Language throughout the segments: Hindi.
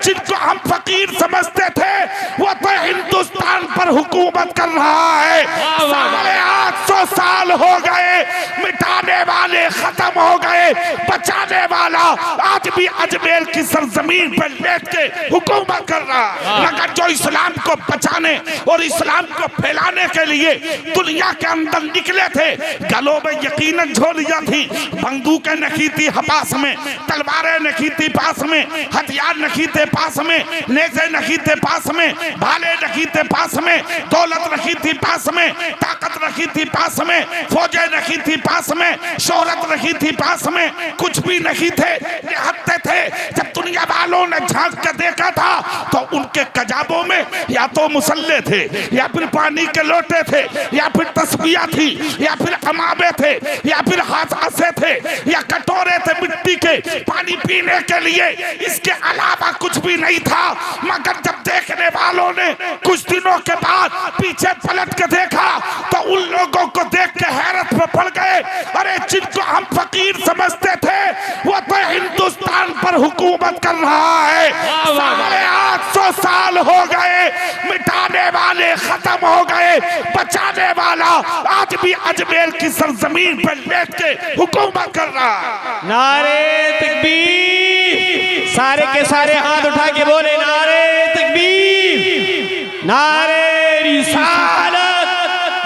जिनको हम फकीर समझते थे वो तो हिंदुस्तान पर हुकूमत कर रहा है। 850 साल हो गए, मिटाने वाले खत्म हो गए, बचाने वाला आज भी अजमेर की सरजमीन पर लेट के हुकूमत कर रहा है। मगर जो इस्लाम को बचाने और इस्लाम को फैलाने के लिए दुनिया के अंदर निकले थे, गलों में यकीनन झोलियां थी, बंदूकें नहीं थी पास में, तलवारें नहीं थी पास में, हथियार नहीं थे पास में, नेज़े नहीं थे पास में, भाले नहीं थे पास में, दौलत नहीं थी पास में, ताकत नहीं थी पास में, फौजें नहीं थी पास में, शोहरत नहीं थी पास में, कुछ भी नहीं थे, निहत्थे थे। जब दुनिया वालों ने झांक कर देखा था तो उनके कजाबों में या तो मुसल्ले थे, या फिर पानी के लोटे थे, या फिर तस्बीह थी, या फिर अमाबे थे, या फिर हाथ थे, या कटोरे थे मिट्टी के पानी पीने के लिए, इसके अलावा कुछ भी नहीं था। मगर जब देखने वालों ने कुछ दिनों के बाद पीछे पलट के देखा तो उन लोगों को देख के हैरत में पड़ गए, अरे जिनको हम फकीर समझते थे वो तो हिंदुस्तान पर हुकूमत कर रहा है। 850 साल हो गए, मिटाने वाले खत्म हो गए, बचाने वाला आज भी अजमेर की सरजमीन पर लेट के हुकूमत कर रहा है। नारे तकबीर, सारे के सारे हाथ उठा के बोले नारे तकबीर, नारे रिसालत,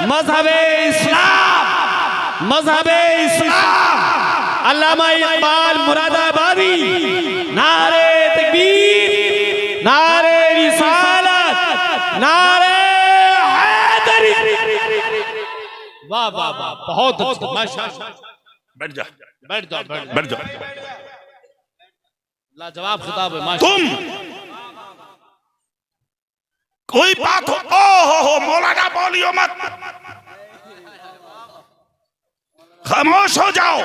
मजहबे इस्लाम, मजहबे इस्लाम, अल्लामा इकबाल मुरादाबादी, नारे तकबीर, नारे रिसालत, नारे हैदरी। वाह वाह वाह, बहुत अच्छा, माशाअल्लाह। बैठ जा, बैठ जाओ, बैठ जा। लाजवाब खिताब है। तुम कोई बात हो मौलाना बोलियो मत, खामोश हो जाओ।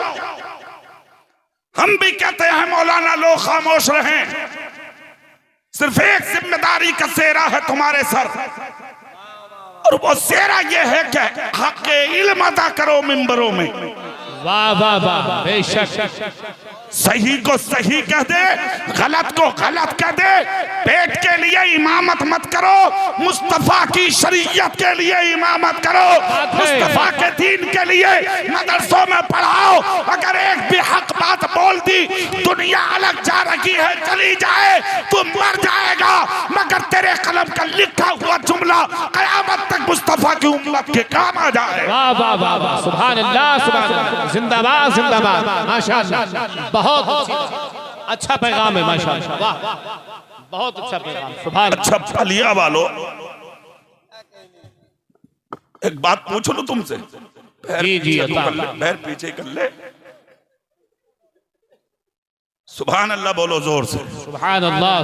हम भी कहते हैं मौलाना लोग खामोश रहें, सिर्फ एक जिम्मेदारी का सेरा है तुम्हारे सर, और वो सेरा ये है कि हक इल्म अदा करो मिंबरों में। वाह वाह वाह, बेशक। सही को सही कह दे, गलत को गलत कह दे, पेट के लिए इमामत मत करो, मुस्तफा की शरीयत के लिए इमामत करो, मुस्तफा के दीन के लिए मदरसों में पढ़ाओ। अगर एक भी हक बात बोल दी, दुनिया अलग जा रही है, चली जाए, तू मर जाएगा, मगर तेरे कलम का लिखा हुआ जुमला कयामत तक मुस्तफा की उम्मत के काम आ जाए। वाह वाह वाह वाह, सुभान अल्लाह, सुभान अल्लाह, जिंदाबाद जिंदाबाद, माशाअल्लाह, बहुत अच्छा पैगाम है, माशाअल्लाह, वाह, बहुत अच्छा पैगाम, सुभान। अच्छा फलिया वालों, एक बात पूछ लो तुमसे, जी जी, पैर पीछे कर ले, सुभान अल्लाह बोलो जोर से, सुभान अल्लाह।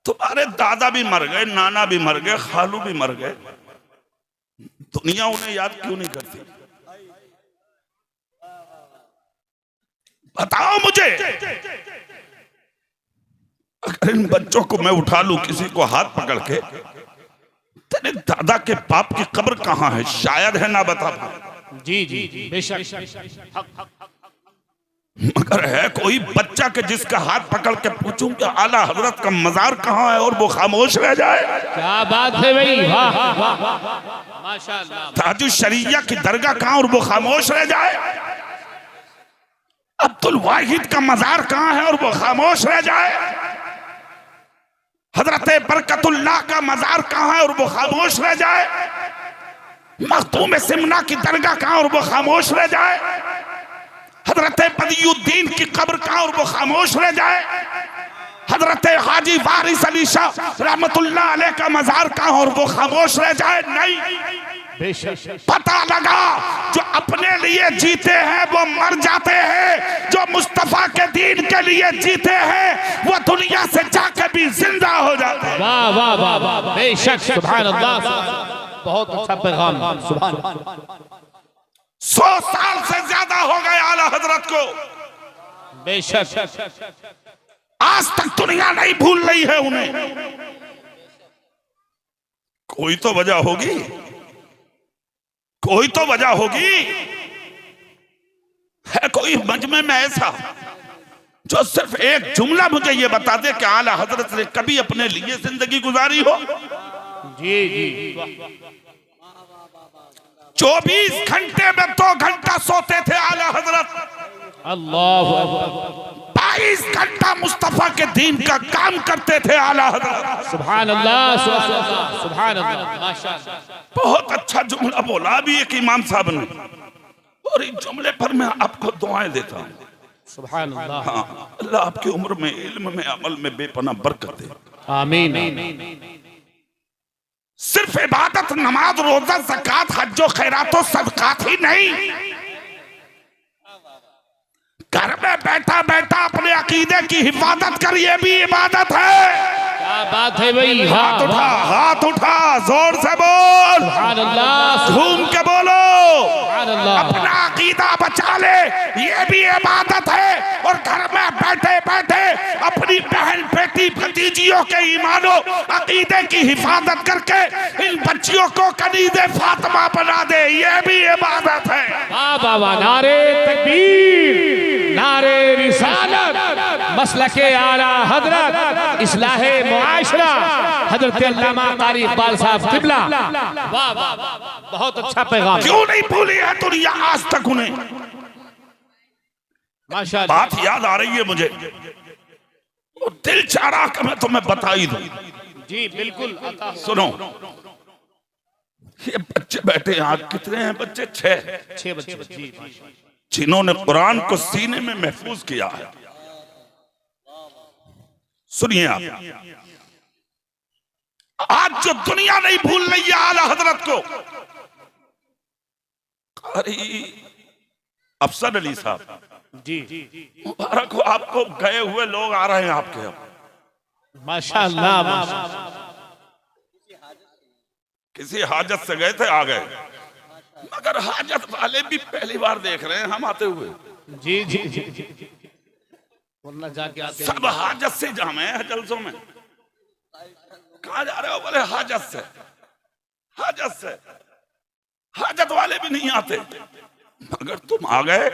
तुम्हारे दादा भी मर गए, नाना भी मर गए, खालू भी मर गए, दुनिया उन्हें याद क्यों नहीं करती? बताओ मुझे। अगर इन बच्चों को मैं उठा लूं किसी को हाथ पकड़ के, तेरे दादा के बाप की कब्र कहां है, शायद है ना बता पाऊं। जी जी जी, बेशक। मगर है कोई बच्चा के जिसका हाथ पकड़ के पूछूं कि आला हजरत का मजार कहां है और वो खामोश रह जाए? क्या बात है भाई, वाह वाह, माशाअल्लाह। ताजुल शरीया की दरगाह कहां और वो खामोश रह जाए? अब्दुल वाहिद का मजार कहां है और वो खामोश रह जाए? हजरत बरकतुल्लाह का मजार कहां है और वो खामोश रह जाए? मखदूम सिमना की दरगाह कहां और वो खामोश रह जाए? हजरत बदियुद्दीन की कब्र कहां और वो खामोश रह जाए? हजरत हाजी वारिस अली शाह रहमतुल्लाह अलैह का मजार कहां और वो खामोश रह जाए? नहीं, पता लगा जो अपने लिए जीते हैं वो मर जाते हैं, जो मुस्तफा के दीन के लिए जीते हैं वो दुनिया से जाके भी जिंदा हो जाते हैं। वाह वाह वाह वाह, बेशक, सुभान अल्लाह, बहुत अच्छा पैगाम, सुभान। 100 साल से ज्यादा हो गए आला हजरत को, बेशक। आज तक दुनिया नहीं भूल रही है उन्हें। कोई तो वजह होगी, कोई तो वजह होगी। है कोई मजमे में ऐसा जो सिर्फ एक जुमला मुझे ये बता दे कि आला हजरत ने कभी अपने लिए जिंदगी गुजारी हो। जी जी 24 घंटे में 2 घंटा सोते थे आला हजरत। अल्लाह अकबर। 22 घंटा मुस्तफा के दीन का काम करते थे आला हजरत। सुभान अल्लाह सुभान अल्लाह माशाअल्लाह। बहुत अच्छा जुमला बोला भी एक इमाम साहब ने, और इस जुमले पर मैं आपको दुआएं देता हूँ। सुभान अल्लाह। हाँ, अल्लाह आपकी उम्र में, इल्म में, अमल में बेपनाह बरकत दे। आमीन। सिर्फ इबादत, नमाज, रोजा, ज़कात, हज, खैरात, सदकात ही नहीं, घर में बैठा बैठा अपने अकीदे की हिफाजत कर, ये भी इबादत है। क्या बात है भाई। हाथ उठा, हाथ उठा, जोर से बोल, सुभान अल्लाह, झूम के बोलो, सुभान अल्लाह। अपना अकीदा बचा ले, ये भी इबादत है। और घर में बैठे बैठे अपनी बहन, बेटी, भतीजियों के ईमानो अकीदे की हिफाजत करके इन बच्चियों को कनीज़े फातिमा बना दे, ये भी इबादत है। वाह वाह वाह, नारे तकबीर, नारे रिसालत, मसलके आला हजरत, इस्लाहे मुआशरा, हजरत अल्लामा कारी इकबाल साहब किबला। वाह वाह, बहुत अच्छा पैगाम। क्यों नहीं भूली है दुनिया आज तक उन्हें? माशाअल्लाह। बात याद आ रही है मुझे, और दिल चाह रहा कि मैं तुम्हें बता ही दूं। जी बिल्कुल। सुनो, ये बच्चे बैठे यहाँ, कितने हैं बच्चे? 6 बच्चे। जी जिन्होंने कुरान को सीने में महफूज किया है। सुनिए आप, आज जो दुनिया नहीं भूल रही है आला हजरत को, अरे अफसर अली साहब जी मुबारक हो आपको, गए हुए लोग आ रहे हैं आपके यहाँ। माशाअल्लाह माशाअल्लाह। किसी हाजत से गए थे, आ गए, मगर हाजत वाले भी पहली बार देख रहे हैं हम आते हुए। जी जी जी, वरना जाके आते सब हाजत से जामे हैं जलसों में। कहाँ जा रहे हो? बोले हाजत से। हाजत से, हाजत वाले भी नहीं आते, मगर तुम आ गए,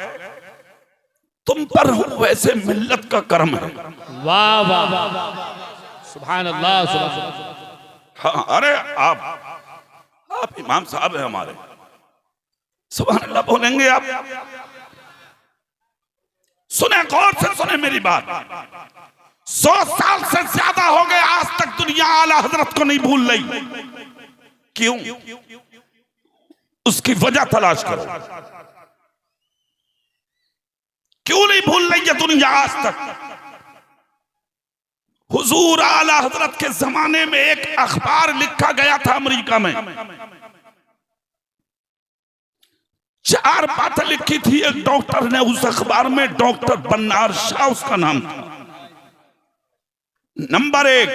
तुम पर वैसे मिल्लत का कर्म है। वाह वाह वाह, सुभान अल्लाह सुभान अल्लाह। हाँ, अरे आप इमाम साहब हैं हमारे, सुभान अल्लाह बोलेंगे आप। सुने, गौर से सुने मेरी बात। 100 साल से ज्यादा हो गए, आज तक दुनिया आला हजरत को नहीं भूल रही। क्यों? उसकी वजह तलाश करो। क्यों नहीं भूल रही है दुनिया आज तक? हुजूर आला हजरत के जमाने में एक अखबार लिखा गया था अमेरिका में, 4 बातें लिखी थी एक डॉक्टर ने उस अखबार में, डॉक्टर बन्नार शाह उसका नाम था। नंबर 1,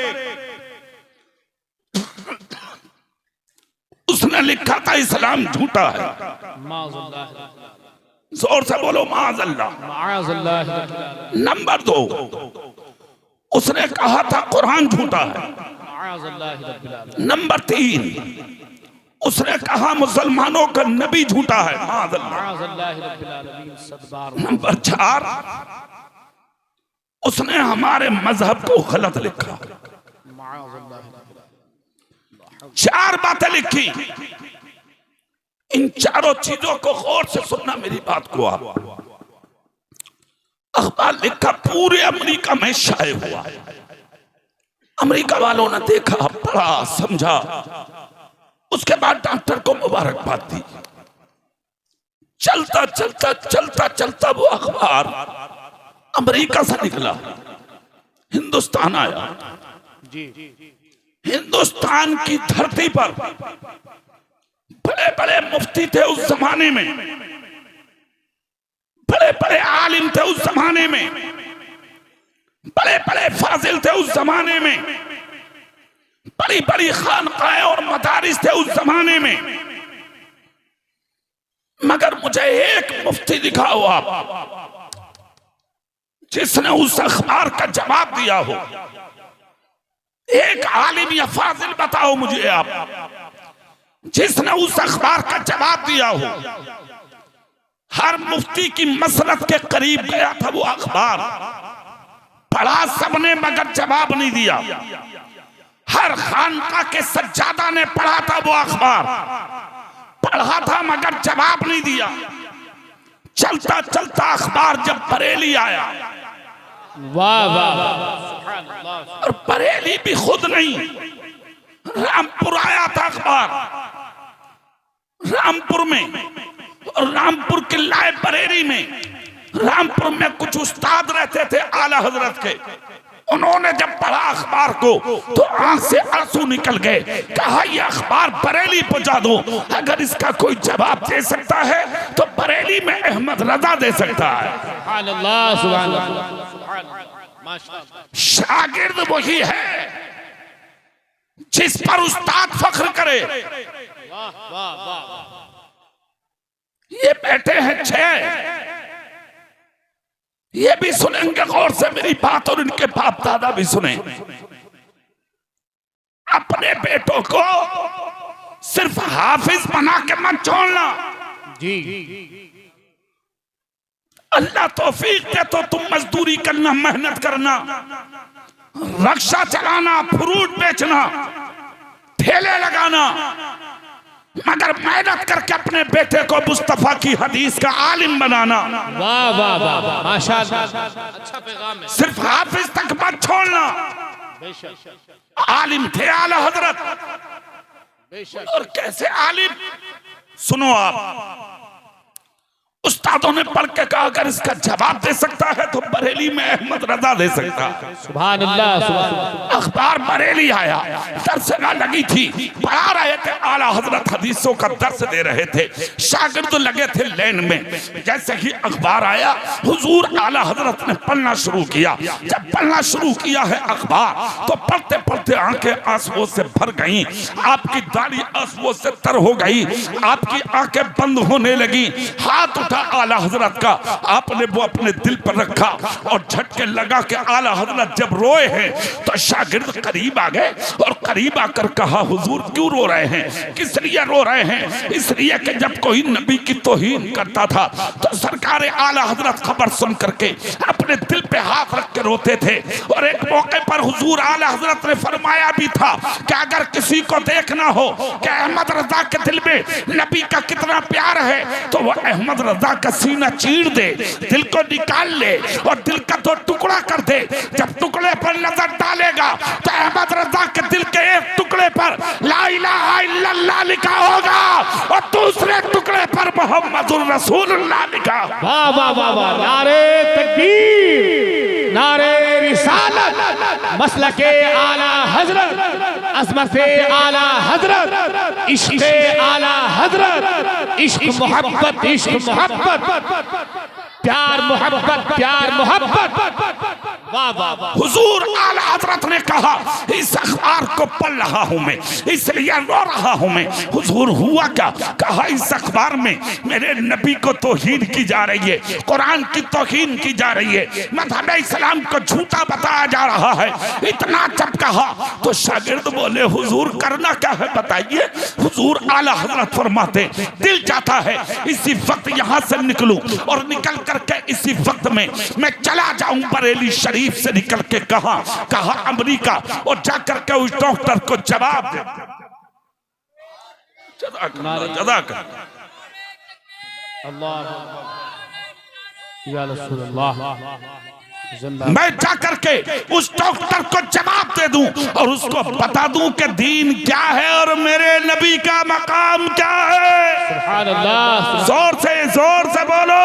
उसने लिखा था इस्लाम झूठा है। जोर से बोलो माअज़ल्लाह। नंबर 2, उसने कहा था कुरान झूठा है। नंबर 3, उसने कहा मुसलमानों का नबी झूठा है। नंबर 4, उसने हमारे मजहब को गलत लिखा। 4 बातें लिखी। इन चारों चीजों को गौर से सुनना मेरी बात को आप। अखबार लिखा, पूरे अमेरिका में शाये हुआ। अमेरिका वालों ने देखा, पढ़ा, समझा, उसके बाद डॉक्टर को मुबारकबाद दी। चलता चलता चलता चलता वो अखबार अमेरिका से निकला, हिंदुस्तान आया। हिंदुस्तान की धरती पर बड़े बड़े मुफ्ती थे उस जमाने में, बड़े बड़े आलिम थे उस जमाने में, बड़े बड़े फाजिल थे उस जमाने में, बड़ी बड़ी खानकाएं और मदारिस थे उस जमाने में। मगर मुझे एक मुफ्ती दिखाओ आप जिसने उस अखबार का जवाब दिया हो। एक आलिम या फाजिल बताओ मुझे आप जिसने उस अखबार का जवाब दिया हो। हर मुफ्ती की मसरत के करीब गया था वो अखबार, पढ़ा सबने मगर जवाब नहीं दिया। हर खानका के सज्जादा ने पढ़ा था वो अखबार, पढ़ा था मगर जवाब नहीं दिया। चलता चलता अखबार जब बरेली आया, वाह वाह, और बरेली भी खुद नहीं, रामपुर आया था अखबार, रामपुर में, और रामपुर के लाइब्रेरी में, रामपुर में कुछ उस्ताद रहते थे आला हजरत के। उन्होंने जब पढ़ा अखबार को तो आंख से आंसू निकल गए। कहा ये अखबार बरेली पहुंचा दो, अगर इसका कोई जवाब दे सकता है तो बरेली में अहमद रजा दे सकता है। सुभान अल्लाह, सुभान अल्लाह, माशाअल्लाह। शागिर्द वही है जिस पर उस्ताद फख्र करे। वाह वाह वाह, ये बैठे हैं 6, ये भी सुनेंगे गौर से मेरी बात, और इनके बाप दादा भी सुने। अपने बेटों को सिर्फ हाफिज बना के मत छोड़ना जी। अल्लाह तौफीक दे तो तुम मजदूरी करना, मेहनत करना, रक्षा चलाना, फ्रूट बेचना, ठेले लगाना, मगर मेहनत करके अपने बेटे को मुस्तफा की हदीस का आलिम बनाना। वाह वाह वाह, माशाअल्लाह, अच्छा पैगाम है। सिर्फ हाफिज तक मत छोड़ना। आलिम थे आला हजरत, और कैसे आलिम, सुनो आप, उस्तादों ने पढ़ के कहा अगर इसका जवाब दे सकता है तो बरेली में अहमद रजा दे सकता है। सुभान अल्लाह, सुभान अल्लाह। अखबार बरेली आया, दर्स ना लगी थी, पढ़ा रहे थे आला हजरत, हदीसों का दर्स दे रहे थे, शागिर्द लगे थे लाइन में। जैसे ही अखबार आया, हुजूर आला हजरत ने पढ़ना शुरू किया। जब पढ़ना शुरू किया है अखबार, तो पढ़ते पढ़ते आंखें आंसुओं से भर गईं, आपकी दाढ़ी आंसुओं से तर हो गई, आपकी आंखें बंद होने लगी। हाथ आला हजरत का आपने वो अपने दिल पर रखा और झटके लगा के आला हजरत जब रोए हैं तो शागिर्द करीब आ गए और करीब आकर कहा हुजूर क्यों रो रहे हैं, किस लिए रो रहे हैं? इसलिए कि जब कोई नबी की तौहीन करता था तो सरकार आला हजरत खबर सुन करके अपने दिल पे हाथ रख के रोते थे। और एक मौके पर हुजूर आला हजरत ने फरमाया भी था कि अगर किसी को देखना हो कि अहमद रजा के दिल में नबी का कितना प्यार है तो वह अहमद रजा का सीना चीर दे, दिल को निकाल ले और दिल का तो टुकड़ा कर दे। जब टुकड़े पर नजर डालेगा तो अहमद रजा के दिल के एक टुकड़े पर ला इलाहा इल्लल्लाह लिखा होगा और दूसरे टुकड़े पर मोहम्मदुर रसूलुल्लाह लिखा। वाह वाह वाह वाह, नारे तकबीर, नारे रिसालत, मसलके आला हजरत, अज़मते आला हजरत, इश्क़े आला हजरत, इश्क मोहब्बत, इश्क मोहब्बत, प्यार मोहब्बत, प्यार मोहब्बत। वाह वाह वाह। हुजूर आला हजरत ने कहा इस अखबार को पढ़ रहा हूं मैं, इसलिए रो रहा हूं मैं। हुजूर हुआ क्या? कहा इस अखबार में मेरे नबी को तौहीन की जा रही है, कुरान की तौहीन की जा रही है, मज़हब इस्लाम को झूठा बताया जा रहा है। इतना जब कहा तो शागिर्द बोले हुजूर करना क्या है बताइए। हुजूर आला हजरत फरमाते दिल चाहता है इसी वक्त यहाँ से निकलूं और निकल करके इसी वक्त में मैं चला जाऊं बरेली शरीफ से निकल के कहा अमेरिका और जाकर के उस डॉक्टर को जवाब दे। जज़ाक अल्लाह या रसूलल्लाह, मैं जाकर के उस डॉक्टर को जवाब दे दूं और उसको बता दूं कि दीन क्या है और मेरे नबी का मकाम क्या है। सुभान अल्लाह, जोर से बोलो,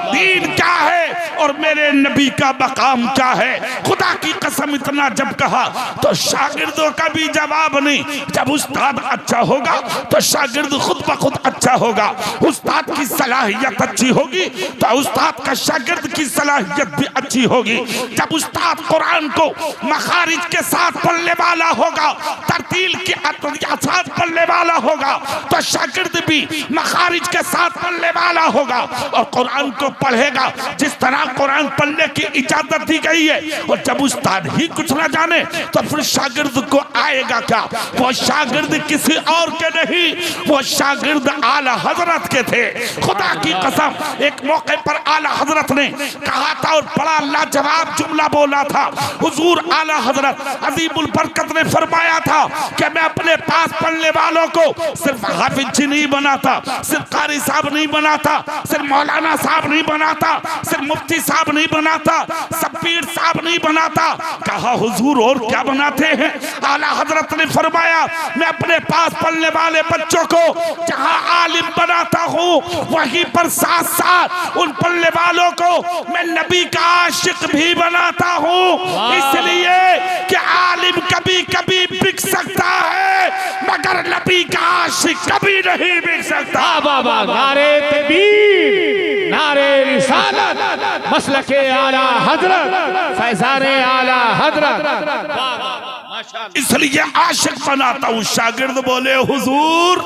दीन क्या है और मेरे नबी का मकाम क्या है। खुदा की कसम इतना जब कहा तो शागिर्दों का भी जवाब नहीं। जब उस्ताद अच्छा होगा तो शागिर्द खुद ब खुद अच्छा होगा। उस्ताद की सलाहियत अच्छी होगी तो उस्ताद का शागिर्द की सलाहियत भी अच्छी होगी। जब उस्ताद कुरान को मखारिज के साथ पढ़ने वाला होगा, तरतील के साथ पढ़ने वाला होगा तो शागिर्द भी मखारिज के साथ पढ़ने वाला होगा और कुरान को पढ़ेगा जिस तरह कुरान पढ़ने की इजाजत दी गई है। और जब उस्ताद ही कुछ ना जाने तो फिर शागिर्द को आएगा क्या? वो शागिर्द किसी और के नहीं, वो शागिर्द आला हजरत के थे। खुदा की कसम एक मौके पर आला हजरत ने कहा था और बड़ा लाजवाब जुमला बोला था। हुजूर आला हजरत अजीमुल बरकत ने फरमाया था कि मैं अपने पास पढ़ने वालों को सिर्फ हाफिज जी नहीं बनाता, सिर्फ कारी साहब नहीं बनाता, सिर्फ मौलाना साहब नहीं बनाता, सिर्फ मुफ्ती साहब नहीं बनाता, सब पीर साहब नहीं बनाता। कहा हुजूर और क्या बनाते हैं? आला हजरत ने फरमाया मैं अपने पास पढ़ने वाले बच्चों को जहां आलिम बनाता हूं वहीं पर साथ साथ उन पढ़ने वालों को मैं नबी का आशिक भी बनाता हूं। इसलिए कि आलिम कभी कभी बिक सकता है मगर नबी का आशिक कभी नहीं बिक सकता। बाबा नारे तकबीर, नारे रिसालत, मसलके आला हजरत, फैजाने आला हजरत। इसलिए आशिक बनाता हूं। शागिर्द बोले हुजूर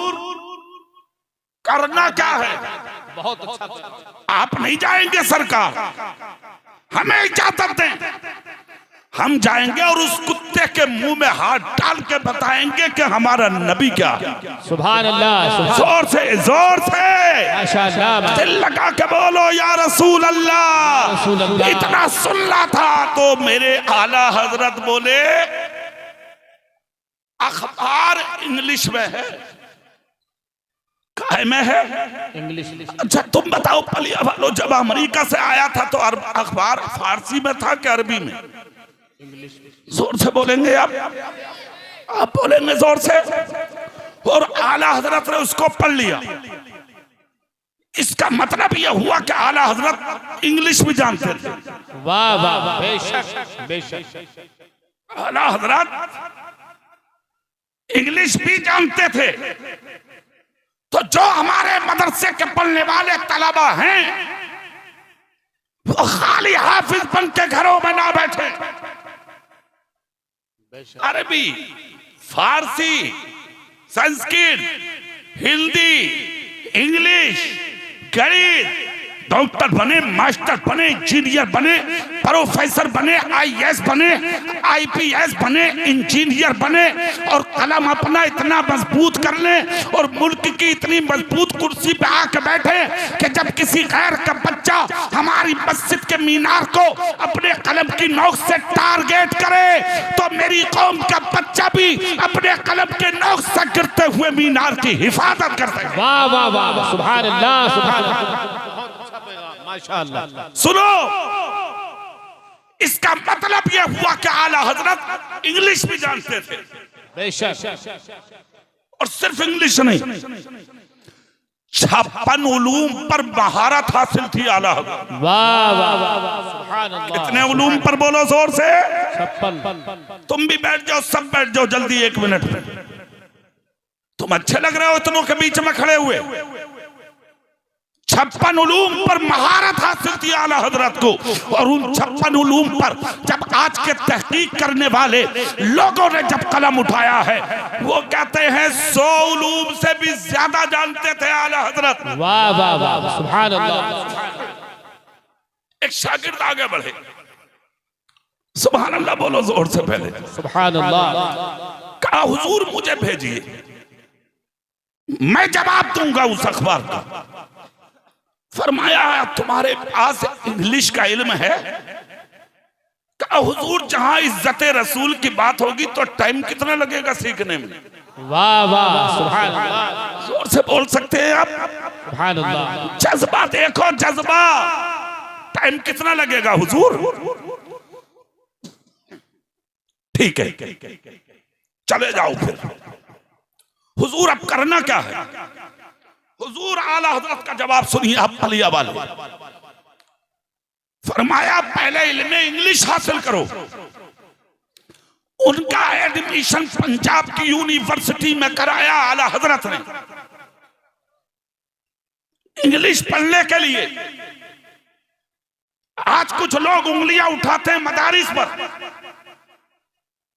करना क्या है? बहुत अच्छा। आप नहीं जाएंगे सरकार, हमें इजाजत दें, हम जाएंगे और उस कुत्ते के मुंह में हाथ डाल के बताएंगे कि हमारा नबी क्या। सुभान अल्लाह, जोर से जोर से माशाअल्लाह, दिल लगा के बोलो या रसूल अल्लाह। इतना सुनना था तो मेरे आला हजरत बोले अखबार इंग्लिश में है, काहे में है? इंग्लिश। अच्छा तुम बताओ पलिया वालों, जब अमेरिका से आया था तो अखबार फारसी में था कि अरबी में? जोर से बोलेंगे आप बोलेंगे जोर से। और आला हजरत ने उसको पढ़ लिया। इसका मतलब यह हुआ कि आला हजरत इंग्लिश भी जानते थे। वाह वाह, बेशक बेशक। आला हजरत इंग्लिश भी जानते थे। तो जो हमारे मदरसे के पढ़ने वाले तलबा हैं वो खाली हाफिज बन के घरों में ना बैठे, अरबी, फारसी, संस्कृत, हिंदी, इंग्लिश, गणित, डॉक्टर बने, मास्टर बने, इंजीनियर बने, प्रोफेसर बने, आईएएस बने, आईपीएस बने, इंजीनियर बने और कलम अपना इतना मजबूत कर ले और मुल्क की इतनी मजबूत कुर्सी पे आके बैठे कि जब किसी गैर का बच्चा हमारी मस्जिद के मीनार को अपने कलम की नोक से टारगेट करे तो मेरी कौम का बच्चा भी अपने कलम के नोक से गिरते हुए मीनार की हिफाजत करते हैं। वाह वाह वाह, सुभान अल्लाह, सुभान अल्लाह, माशाअल्लाह। सुनो, इसका मतलब यह हुआ कि आला हजरत इंग्लिश भी जानते थे। बेशक। और सिर्फ इंग्लिश नहीं, 56 उलूम पर महारत हासिल थी आला हजरत। वाह वाह वाह, सुभान अल्लाह। कितने उलूम पर बोलो जोर से? 56। तुम भी बैठ जाओ, सब बैठ जाओ जल्दी 1 मिनट में। तुम अच्छे लग रहे हो इतनों के बीच में खड़े हुए। 56 उलूम पर महारत हासिल थी आला हजरत को। और उन 56 उलूम पर जब आज के तहकीक करने वाले लोगों ने जब कलम उठाया है वो कहते हैं 100 उलूम से भी ज्यादा जानते थे आला हजरत। वाह वाह वाह, सुभान अल्लाह। एक शागिर्द आगे बढ़े, सुभान अल्लाह बोलो जोर से पहले। सुभान अल्लाह। कहा हुजूर मुझे भेजिए, मैं जवाब दूंगा उस अखबार का। फरमाया तुम्हारे पास इंग्लिश का इल्म है? कहा हुजूर जहां इज्जत रसूल की बात होगी तो टाइम कितना लगेगा सीखने में? वाह वाह, सुभान अल्लाह। जोर से बोल सकते हैं आप? सुभान अल्लाह। जज्बा देखो, जज्बा। टाइम कितना लगेगा हुजूर? ठीक है, चले जाओ फिर। हुजूर अब करना क्या है? हुजूर आला हजरत का जवाब सुनिए आप पलिया वाले। फरमाया पहले इल्म इंग्लिश हासिल करो। उनका एडमिशन पंजाब की यूनिवर्सिटी में कराया आला हजरत ने इंग्लिश पढ़ने के लिए। आज कुछ लोग उंगलियां उठाते हैं मदारिस पर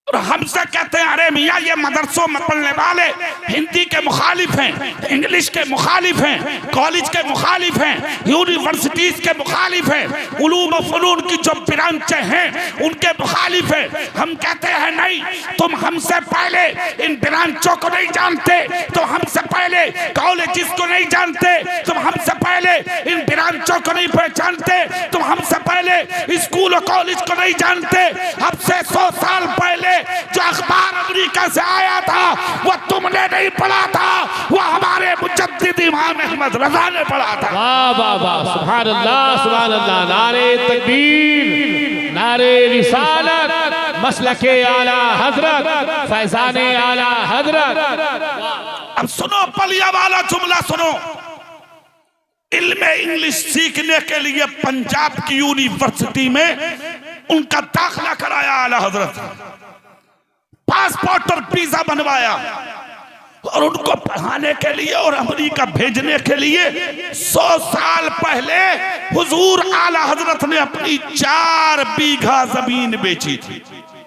और हमसे कहते हैं अरे मियाँ ये मदरसों में पढ़ने वाले हिंदी के मुखालिफ हैं, इंग्लिश के मुखालिफ हैं, कॉलेज के मुखालिफ हैं, यूनिवर्सिटीज के मुखालिफ हैं, उलूम और फनून की जो ब्रांचें हैं उनके मुखालिफ हैं। हम कहते हैं नहीं, तुम हमसे पहले इन ब्रांचों को नहीं जानते, तुम हमसे पहले कॉलेज को नहीं जानते, तुम हमसे पहले इन ब्रांचों को नहीं पहचानते, तुम हमसे पहले स्कूल और कॉलेज को नहीं जानते। अब से 100 साल पहले जो अखबार अमेरिका से आया था वो तुमने नहीं पढ़ा था, वो हमारे मुजद्दिद इमाम अहमद रजा ने पढ़ा था। वाह वाह वाह, सुभान अल्लाह सुभान अल्लाह। नारे तकबीर, नारे रिसालत, मसलके आला हजरत, फैजाने आला हजरत। अब सुनो पलिया वाला जुमला सुनो। इल्म इंग्लिश सीखने के लिए पंजाब की यूनिवर्सिटी में उनका दाखिला कराया आला हजरत, पासपोर्ट और वीजा बनवाया और उनको पढ़ाने के लिए और अमेरिका भेजने के लिए 100 साल पहले हुजूर आला हजरत ने अपनी 4 बीघा जमीन बेची थी।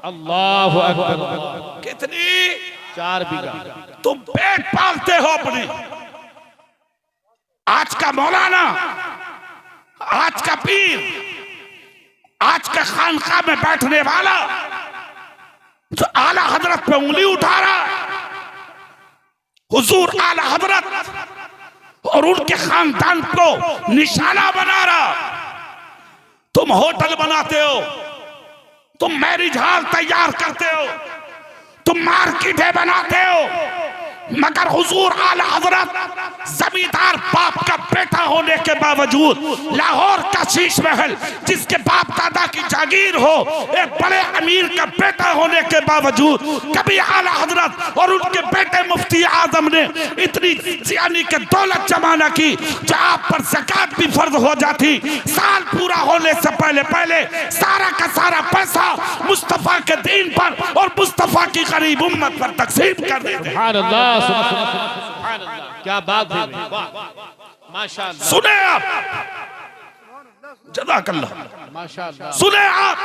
अल्लाहु अकबर। कितनी? 4 बीघा। तुम पेट पालते हो अपने। आज का मौलाना, आज का पीर, आज के खानका में बैठने वाला जो आला हजरत पे उंगली उठा रहा, हुजूर आला हजरत और उनके खानदान को निशाना बना रहा। तुम होटल बनाते हो, तुम मैरिज हॉल तैयार करते हो, तुम मार्केटें बनाते हो, मगर हुजूर आला हजरत जमींदार बाप का बेटा होने के बावजूद लाहौर का शीश महल जिसके बाप दादा की जागीर हो, एक बड़े अमीर का बेटा होने के बावजूद कभी आला हजरत और उनके बेटे मुफ्ती आजम ने इतनी यानी कि दौलत जमा न की जो आप पर ज़कात भी फर्ज हो जाती, साल पूरा होने से पहले पहले सारा का सारा पैसा मुस्तफा के दीन पर और मुस्तफा की गरीब उम्मत पर तकसीम कर देते। क्या बात है, माशाअल्लाह। सुने आप, जज़ाकल्लाह, माशाअल्लाह। सुने आप,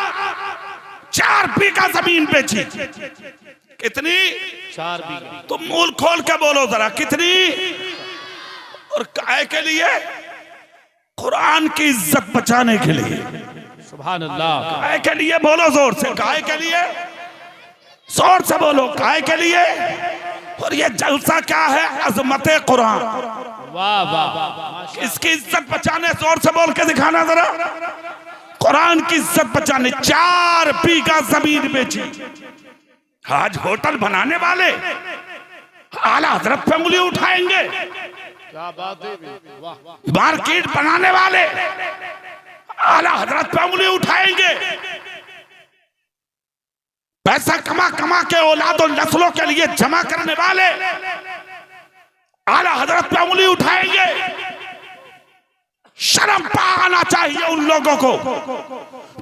4 बीघा जमीन बेची। कितनी? 4 बीघा। तुम मुंह खोल के बोलो जरा, कितनी? और काहे के लिए? कुरान की इज्जत बचाने के लिए। सुभान अल्लाह। काहे के लिए? बोलो जोर से, काहे के लिए? जोर से बोलो, काहे के लिए? और ये जलसा क्या है? अजमते कुरान। वाह वाह। इसकी इज्जत बचाने, जोर से बोल के दिखाना जरा। कुरान की इज्जत बचाने 4 बीघा जमीन बेची। आज होटल बनाने वाले आला हजरत पे उंगली उठाएंगे। क्या बात है, वाह। मार्केट बनाने वाले आला हजरत पे उंगली उठाएंगे। पैसा कमा कमा के औलाद और नस्लों के लिए जमा करने वाले आला हजरत पे उंगली उठाएंगे। शर्म पाना चाहिए उन लोगों को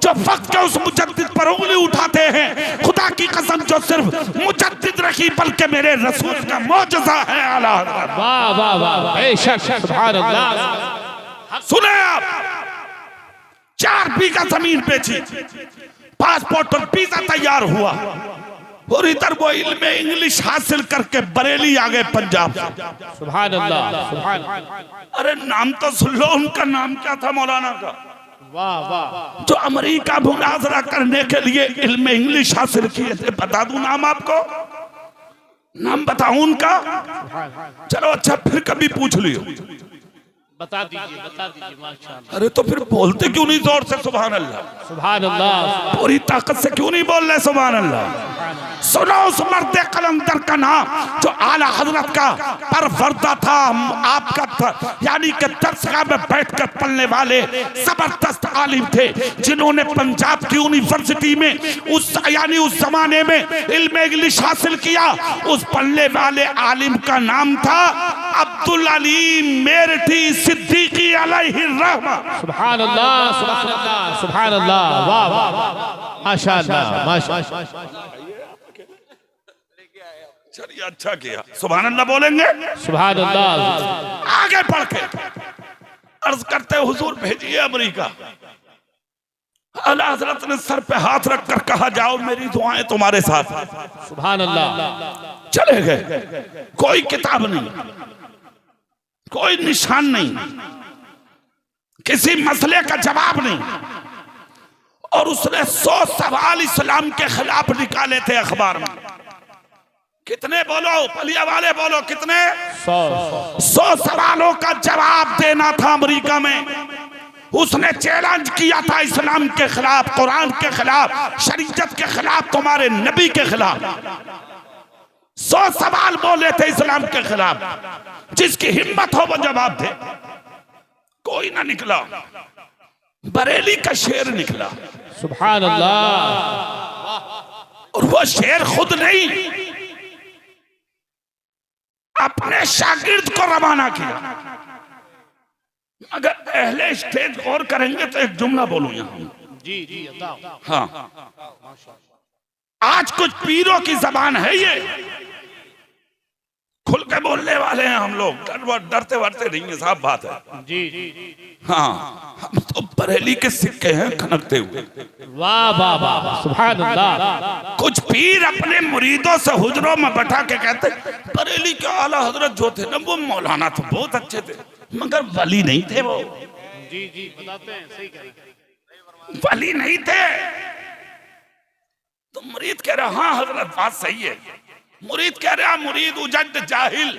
जो वक्त के उस मुजद्दिद पर उंगली उठाते हैं। खुदा की कसम, जो सिर्फ मुजद्दिद रखी बल्कि मेरे रसूल का मौजज़ा है आला हजरत। वाह वाह वाह, बेशक, सुभान अल्लाह। सुने आप, 4 बीघा जमीन बेची, पासपोर्ट और वीजा तैयार हुआ और इधर वो इल्म इंग्लिश हासिल करके बरेली आ गए पंजाब। सुभान अल्लाह, सुभान। अरे नाम तो सुन लो, उनका नाम क्या था मौलाना का? वाह वाह। जो अमेरिका मुनाजरा करने के लिए इल्म इंग्लिश हासिल किए थे, बता दूं नाम आपको? नाम बताऊं उनका? चलो अच्छा, फिर कभी पूछ लियो। बता दीजिए, बता दीजिए, माशाअल्लाह। अरे तो फिर बोलते क्यों नहीं जोर से सुभान अल्लाह? सुभान अल्लाह। पूरी ताकत से क्यों नहीं बोल रहे सुभान अल्लाह? सुनो उस मर्द कलंदर का नाम जो आला हजरत का परवरदा था, आपका था, यानी कि दरसगाह में बैठकर पढ़ने वाले जबरदस्त आलिम थे जिन्होंने पंजाब की यूनिवर्सिटी में उस जमाने में इल्म इंग्लिश हासिल किया। उस पढ़ने वाले आलिम का नाम था अब्दुल अलीम मेरठी सिद्दीकी अलैहि रहमा। सुभान अल्लाह, सुभान अल्लाह, सुभान अल्लाह। वाह वाह, माशाअल्लाह, माशाअल्लाह। चलिए, अच्छा किया, सुभान अल्लाह बोलेंगे। सुभान अल्लाह। आगे बढ़ के अर्ज करते हुजूर भेजिए अमेरिका। आला हजरत ने सर पे हाथ रखकर कहा, जाओ मेरी दुआएं तुम्हारे साथ। सुभान अल्लाह। चले गए। कोई किताब नहीं, कोई निशान नहीं, किसी मसले का जवाब नहीं। और उसने 100 सवाल इस्लाम के खिलाफ निकाले थे अखबार में। कितने बोलो, पलिया वाले बोलो, कितने? 100 सवालों का जवाब देना था अमेरिका में। उसने चैलेंज किया था इस्लाम के खिलाफ, कुरान के खिलाफ, शरीयत के खिलाफ, तुम्हारे नबी के खिलाफ। 100 सवाल बोले थे इस्लाम के खिलाफ। जिसकी हिम्मत हो वो जवाब दे। कोई ना निकला। बरेली का शेर निकला। सुभान अल्लाह। और वो शेर खुद नहीं, अपने शागिर्द को रवाना किया। अगर अहले स्टेज गौर करेंगे तो एक जुमला बोलूं यहां। जी हाँ, आज कुछ पीरों की जबान है ये, खुल के बोलने वाले हैं हम लोग, डरते वरते नहीं है, साफ बात है। जी हाँ, हम तो बरेली के सिक्के हैं खनकते हुए। वाह वाह वाह, सुभान अल्लाह। कुछ पीर अपने मुरीदों से हुजरों में बैठा के कहते, बरेली के आला हजरत जो थे ना, वो मौलाना तो बहुत अच्छे थे, मगर वली नहीं थे वो। जी बताते हैं, सही कह रहे हैं, वली नहीं थे। तो मुरीद कह रहा, हाँ हजरत बात सही है। मुरीद कह रहा, मुरीद उजड जाहिल।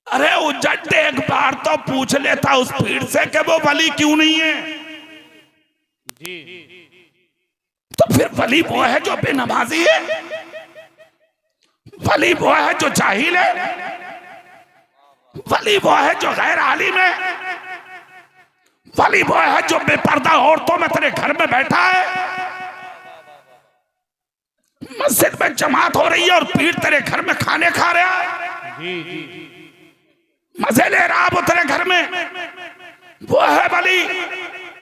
अरे उजड एक बार तो पूछ लेता उस पीर से कि वो वली क्यों नहीं है। जी तो फिर वली वो है जो बेनमाजी है, वली वो है जो जाहिल है, वली वो है जो गैर आलिम है, वली वो है जो बेपर्दा औरतों में तेरे घर में बैठा है, मस्जिद में जमात हो रही है और पीर तेरे घर में खाने खा रहा है। जी मजे ले रहा वो तेरे घर में, वो है वली।